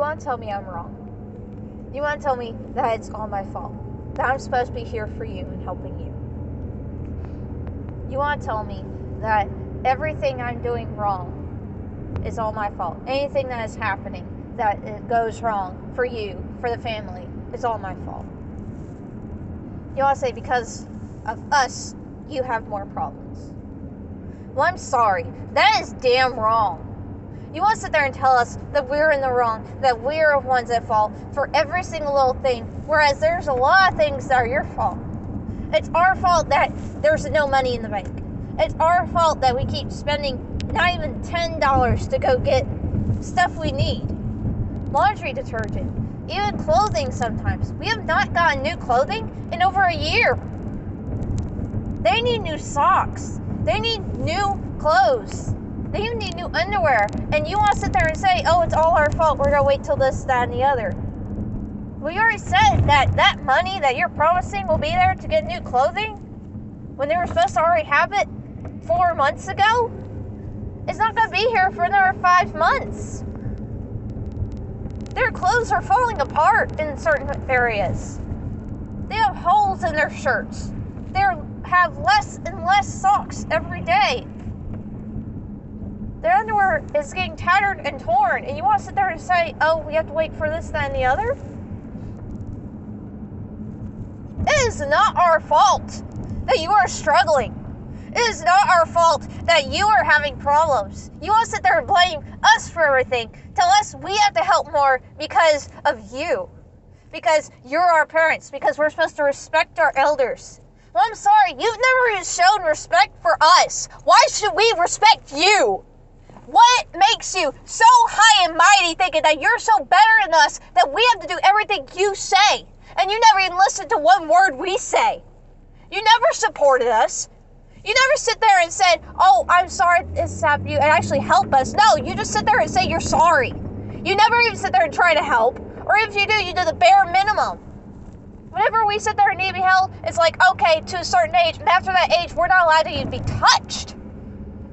want to tell me I'm wrong. You want to tell me that it's all my fault. That I'm supposed to be here for you and helping you. You want to tell me that everything I'm doing wrong is all my fault. Anything that is happening that it goes wrong for you, for the family, is all my fault. You want to say because of us, you have more problems. Well, I'm sorry. That is damn wrong. You want to sit there and tell us that we're in the wrong, that we're the ones at fault for every single little thing, whereas there's a lot of things that are your fault. It's our fault that there's no money in the bank. It's our fault that we keep spending not even $10 to go get stuff we need. Laundry detergent, even clothing sometimes. We have not gotten new clothing in over a year. They need new socks. They need new clothes. They even need new underwear. And you want to sit there and say, oh, it's all our fault. We're going to wait till this, that, and the other. Well, you already said that money that you're promising will be there to get new clothing when they were supposed to already have it 4 months ago. It's not going to be here for another 5 months. Their clothes are falling apart in certain areas. They have holes in their shirts. They have less and less socks every day. Their underwear is getting tattered and torn, and you want to sit there and say, oh, we have to wait for this, that, and the other? It is not our fault that you are struggling. It is not our fault that you are having problems. You want to sit there and blame us for everything. Tell us we have to help more because of you. Because you're our parents. Because we're supposed to respect our elders. Well, I'm sorry. You've never even shown respect for us. Why should we respect you? What makes you so high and mighty thinking that you're so better than us that we have to do everything you say? And you never even listen to one word we say. You never supported us. You never sit there and said, oh, I'm sorry this happened to you, and actually help us. No, you just sit there and say you're sorry. You never even sit there and try to help. Or if you do the bare minimum. Whenever we sit there and need to be helped, it's like, okay, to a certain age, and after that age, we're not allowed to even be touched.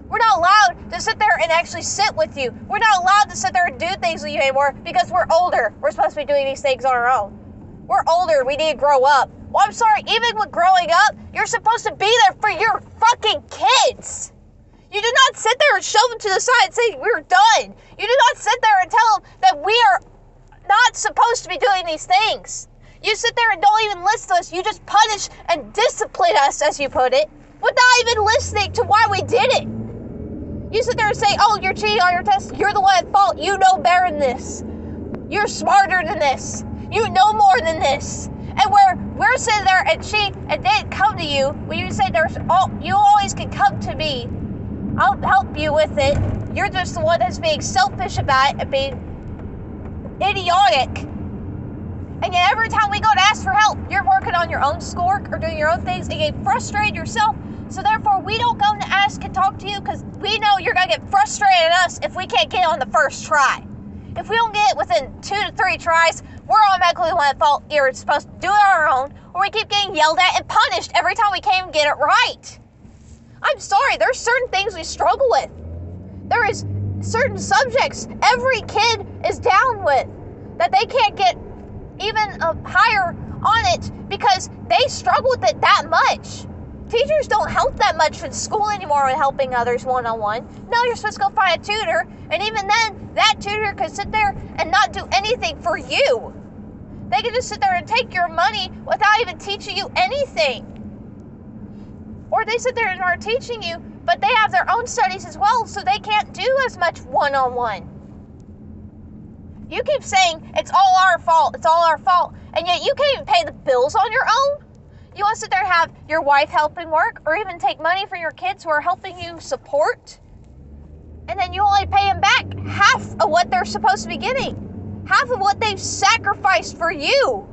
We're not allowed to sit there and actually sit with you. We're not allowed to sit there and do things with you anymore because we're older. We're supposed to be doing these things on our own. We're older. We need to grow up. Well, I'm sorry. Even with growing up, you're supposed to be there for your fucking kids. You do not sit there and shove them to the side and say, we're done. You do not sit there and tell them that we are not supposed to be doing these things. You sit there and don't even listen to us. You just punish and discipline us, as you put it, without even listening to why we did it. You sit there and say, oh, you're cheating on your test. You're the one at fault. You know better than this. You're smarter than this. You know more than this. And where we're sitting there and cheat and didn't come to you, when you say you always can come to me. I'll help you with it. You're just the one that's being selfish about it and being idiotic. And yet every time we go to ask for help, you're working on your own schoolwork or doing your own things and get frustrated yourself. So therefore, we don't go to ask and talk to you because we know you're going to get frustrated at us if we can't get it on the first try. If we don't get it within 2 to 3 tries, we're automatically the one at fault. You're supposed to do it on our own, or we keep getting yelled at and punished every time we can't even get it right. I'm sorry, there's certain things we struggle with. There is certain subjects every kid is down with that they can't get even higher on it because they struggle with it that much. Teachers don't help that much in school anymore with helping others one-on-one. No, you're supposed to go find a tutor, and even then, that tutor could sit there and not do anything for you. They could just sit there and take your money without even teaching you anything. Or they sit there and are teaching you, but they have their own studies as well, so they can't do as much one-on-one. You keep saying, it's all our fault, and yet you can't even pay the bills on your own? You want to sit there and have your wife helping work, or even take money from your kids who are helping you support, and then you only pay them back half of what they're supposed to be getting. Half of what they've sacrificed for you.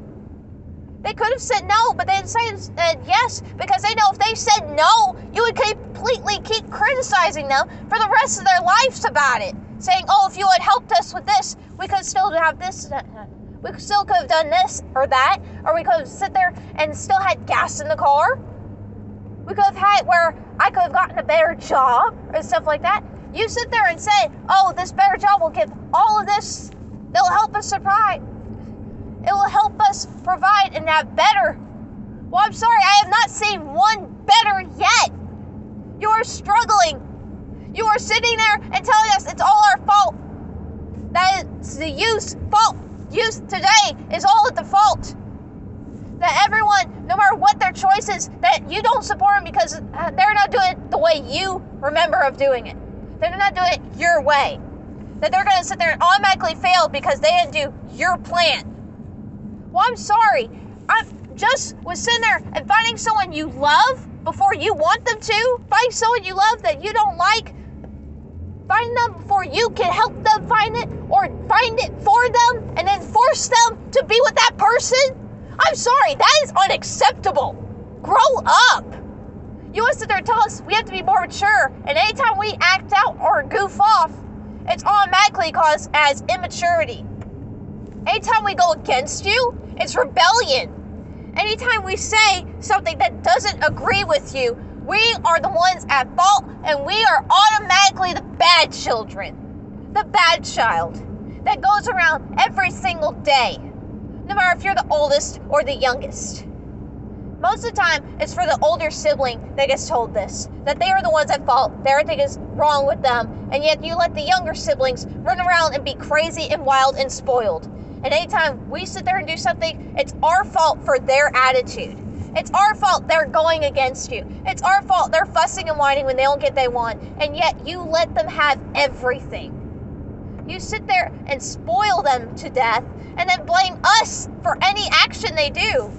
They could have said no, but they said yes, because they know if they said no, you would completely keep criticizing them for the rest of their lives about it. Saying, oh, if you had helped us with this, we could still have this. We still could have done this or that, or we could have sit there and still had gas in the car. We could have had it where I could have gotten a better job and stuff like that. You sit there and say, oh, this better job will give all of this They'll help us survive. It will help us provide and have better. Well, I'm sorry, I have not seen one better yet. You are struggling. You are sitting there and telling us it's all our fault. That it's the youth's fault. Youth today is all at the fault. That everyone, no matter what their choice is, that you don't support them because they're not doing it the way you remember of doing it. They're not doing it your way. That they're going to sit there and automatically fail because they didn't do your plan. Well, I'm sorry. I just was sitting there and finding someone you love before you want them to. Finding someone you love that you don't like. Finding them before you can help them find it, or find it for them and then force them to be with that person. I'm sorry, that is unacceptable. Grow up. You want to sit there and tell us we have to be more mature, and anytime we act out or goof off, it's automatically caused as immaturity. Anytime we go against you, it's rebellion. Anytime we say something that doesn't agree with you, we are the ones at fault, and we are automatically the bad children. The bad child that goes around every single day. No matter if you're the oldest or the youngest. Most of the time, it's for the older sibling that gets told this. That they are the ones at fault, that everything is wrong with them, and yet you let the younger siblings run around and be crazy and wild and spoiled. And anytime we sit there and do something, it's our fault for their attitude. It's our fault they're going against you. It's our fault they're fussing and whining when they don't get what they want, and yet you let them have everything. You sit there and spoil them to death, and then blame us for any action they do.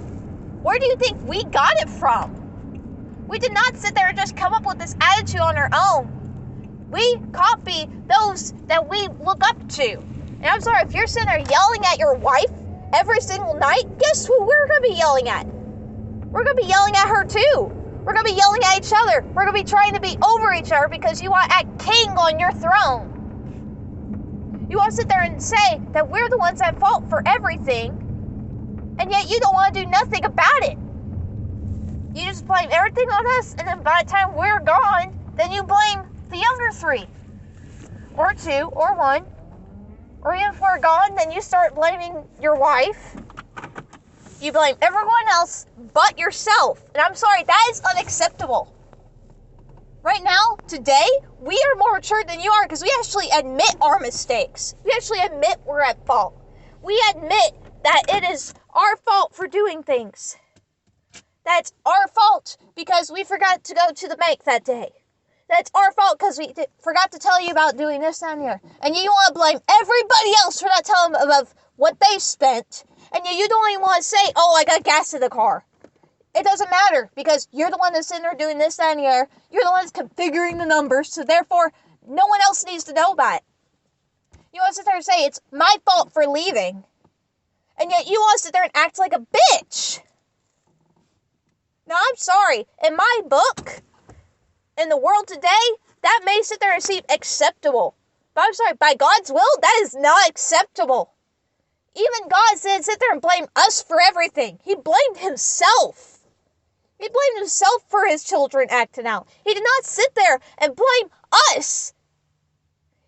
Where do you think we got it from? We did not sit there and just come up with this attitude on our own. We copy those that we look up to. And I'm sorry, if you're sitting there yelling at your wife every single night, guess who we're going to be yelling at? We're going to be yelling at her too. We're going to be yelling at each other. We're going to be trying to be over each other because you want to act king on your throne. You want to sit there and say that we're the ones at fault for everything, and yet you don't want to do nothing about it. You just blame everything on us, and then by the time we're gone, then you blame the younger three, or two, or one. Or even if we're gone, then you start blaming your wife. You blame everyone else but yourself. And I'm sorry, that is unacceptable. Right now, today, we are more mature than you are because we actually admit our mistakes. We actually admit we're at fault. We admit that it is our fault for doing things. That's our fault because we forgot to go to the bank that day. That's our fault because we forgot to tell you about doing this down here. And you want to blame everybody else for not telling them about what they spent. And you don't even want to say, oh, I got gas in the car. It doesn't matter because you're the one that's sitting there doing this down here. You're the one that's configuring the numbers. So therefore, no one else needs to know about it. You want to sit there and say, it's my fault for leaving. And yet you want to sit there and act like a bitch. Now, I'm sorry. In my book, in the world today, that may sit there and seem acceptable. But I'm sorry, by God's will, that is not acceptable. Even God didn't sit there and blame us for everything. He blamed himself. He blamed himself for his children acting out. He did not sit there and blame us.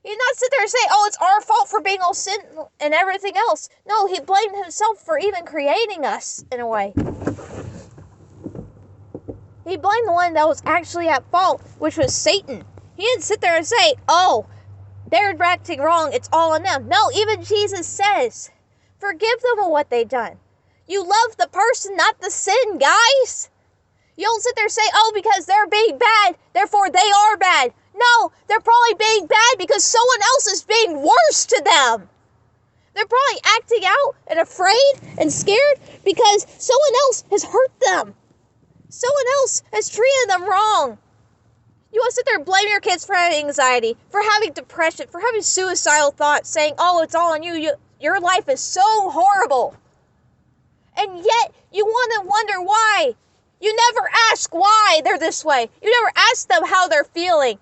He did not sit there and say, oh, it's our fault for being all sin and everything else. No, he blamed himself for even creating us in a way. He blamed the one that was actually at fault, which was Satan. He didn't sit there and say, oh, they're acting wrong, it's all on them. No, even Jesus says, forgive them of what they've done. You love the person, not the sin, guys. You don't sit there and say, oh, because they're being bad, therefore they are bad. No, they're probably being bad because someone else is being worse to them. They're probably acting out and afraid and scared because someone else has hurt them. Someone else has treated them wrong. You want to sit there and blame your kids for having anxiety, for having depression, for having suicidal thoughts, saying, oh, it's all on you. Your life is so horrible. And yet, you want to wonder why. You never ask why they're this way. You never ask them how they're feeling.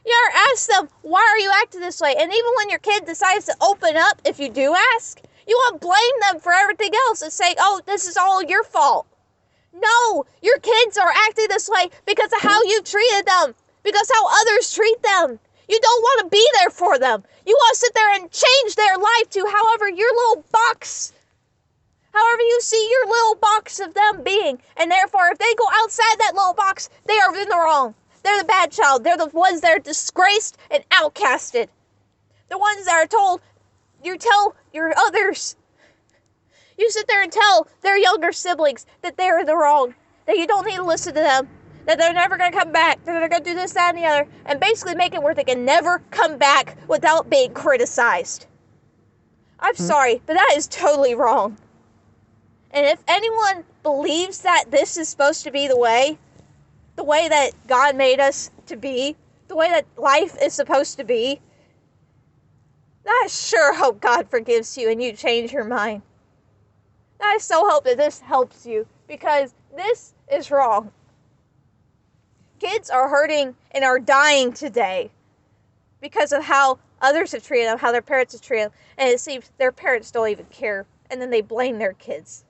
You never ask them, why are you acting this way? And even when your kid decides to open up, if you do ask, you want to blame them for everything else and say, oh, this is all your fault. No, your kids are acting this way because of how you treated them, because how others treat them. You don't want to be there for them. You want to sit there and change their life to however you see your little box of them being. And therefore, if they go outside that little box, they are in the wrong. They're the bad child. They're the ones that are disgraced and outcasted. The ones that are told, you tell your others, you sit there and tell their younger siblings that they're in the wrong, that you don't need to listen to them, that they're never going to come back, that they're going to do this, that, and the other, and basically make it where they can never come back without being criticized. I'm sorry, but that is totally wrong. And if anyone believes that this is supposed to be the way that God made us to be, the way that life is supposed to be, I sure hope God forgives you and you change your mind. I so hope that this helps you, because this is wrong. Kids are hurting and are dying today because of how others have treated them, how their parents have treated them, and it seems their parents don't even care, and then they blame their kids.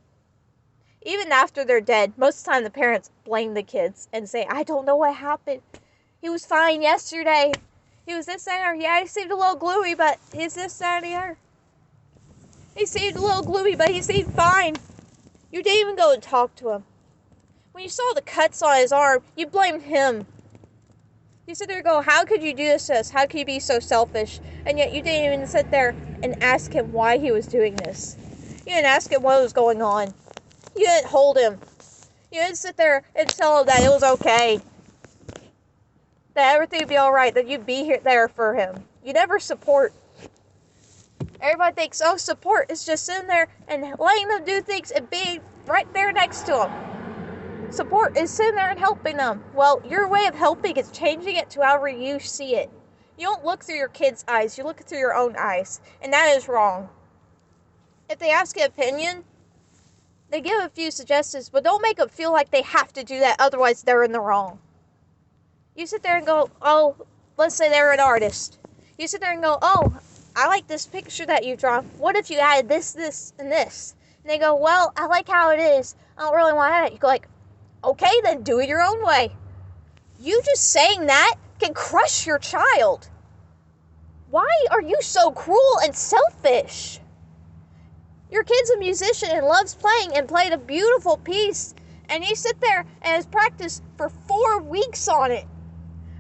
Even after they're dead, most of the time the parents blame the kids and say, I don't know what happened. He was fine yesterday. He was this, that, or yeah, he seemed a little gloomy, but he's this, that, and the other. He seemed a little gloomy, but he seemed fine. You didn't even go and talk to him. When you saw the cuts on his arm, you blamed him. You sit there and go, how could you do this to us? How could you be so selfish? And yet you didn't even sit there and ask him why he was doing this. You didn't ask him what was going on. You didn't hold him. You didn't sit there and tell him that it was okay. That everything would be alright. That you'd be there for him. You never support. Everybody thinks, oh, support is just sitting there and letting them do things and being right there next to them. Support is sitting there and helping them. Well, your way of helping is changing it to however you see it. You don't look through your kids' eyes. You look through your own eyes. And that is wrong. If they ask an opinion, they give a few suggestions, but don't make them feel like they have to do that, otherwise they're in the wrong. You sit there and go, oh, let's say they're an artist. You sit there and go, oh, I like this picture that you draw. What if you added this, this, and this? And they go, well, I like how it is. I don't really want to add it. You go like, okay, then do it your own way. You just saying that can crush your child. Why are you so cruel and selfish? Your kid's a musician and loves playing and played a beautiful piece. And you sit there and has practiced for 4 weeks on it.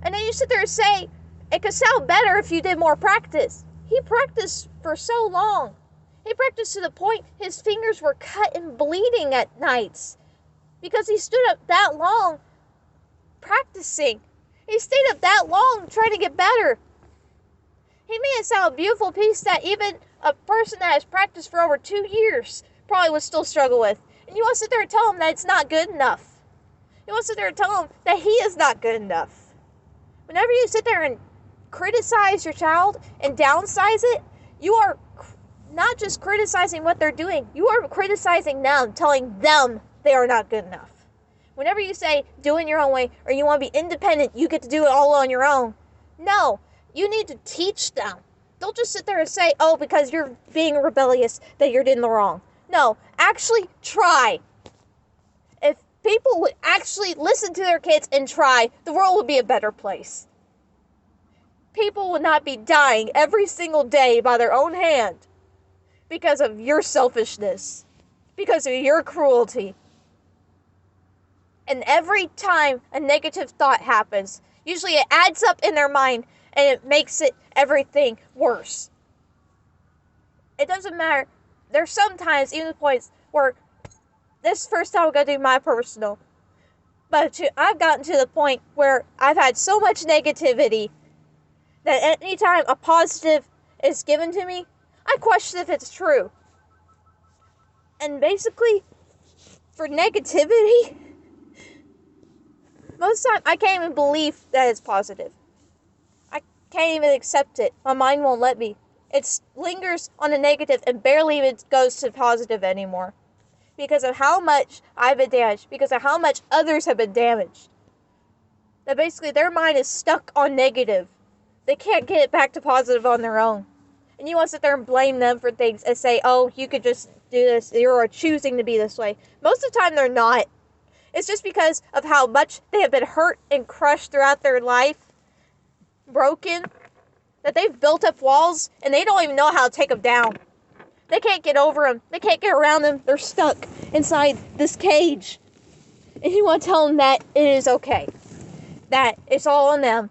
And then you sit there and say, it could sound better if you did more practice. He practiced for so long. He practiced to the point his fingers were cut and bleeding at nights. Because he stood up that long practicing. He stayed up that long trying to get better. He made it sound a beautiful piece that even a person that has practiced for over 2 years probably would still struggle with. And you want to sit there and tell him that it's not good enough. You want to sit there and tell him that he is not good enough. Whenever you sit there and criticize your child and downsize it, you are not just criticizing what they're doing. You are criticizing them, telling them they are not good enough. Whenever you say, do it your own way, or you want to be independent, you get to do it all on your own. No, you need to teach them. Don't just sit there and say, oh, because you're being rebellious, that you're in the wrong. No, actually try. If people would actually listen to their kids and try, the world would be a better place. People would not be dying every single day by their own hand because of your selfishness, because of your cruelty. And every time a negative thought happens, usually it adds up in their mind and it makes it everything worse. It doesn't matter. There's sometimes even points where this first time I'm going to do my personal. But I've gotten to the point where I've had so much negativity that anytime a positive is given to me, I question if it's true. And basically, for negativity, most of the time I can't even believe that it's positive. I can't even accept it. My mind won't let me. It lingers on the negative and barely even goes to positive anymore. Because of how much I've been damaged. Because of how much others have been damaged. That basically their mind is stuck on negative. They can't get it back to positive on their own. And you want to sit there and blame them for things and say, oh, you could just do this. You're choosing to be this way. Most of the time they're not. It's just because of how much they have been hurt and crushed throughout their life. Broken. that they've built up walls and they don't even know how to take them down. They can't get over them. They can't get around them. They're stuck inside this cage. And you want to tell them that it is okay. That it's all on them.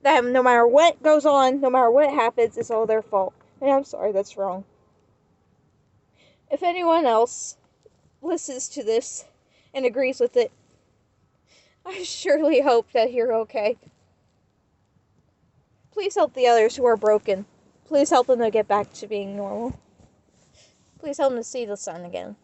That no matter what goes on, no matter what happens, it's all their fault. And I'm sorry, that's wrong. If anyone else listens to this and agrees with it, I surely hope that you're okay. Please help the others who are broken. Please help them to get back to being normal. Please help them to see the sun again.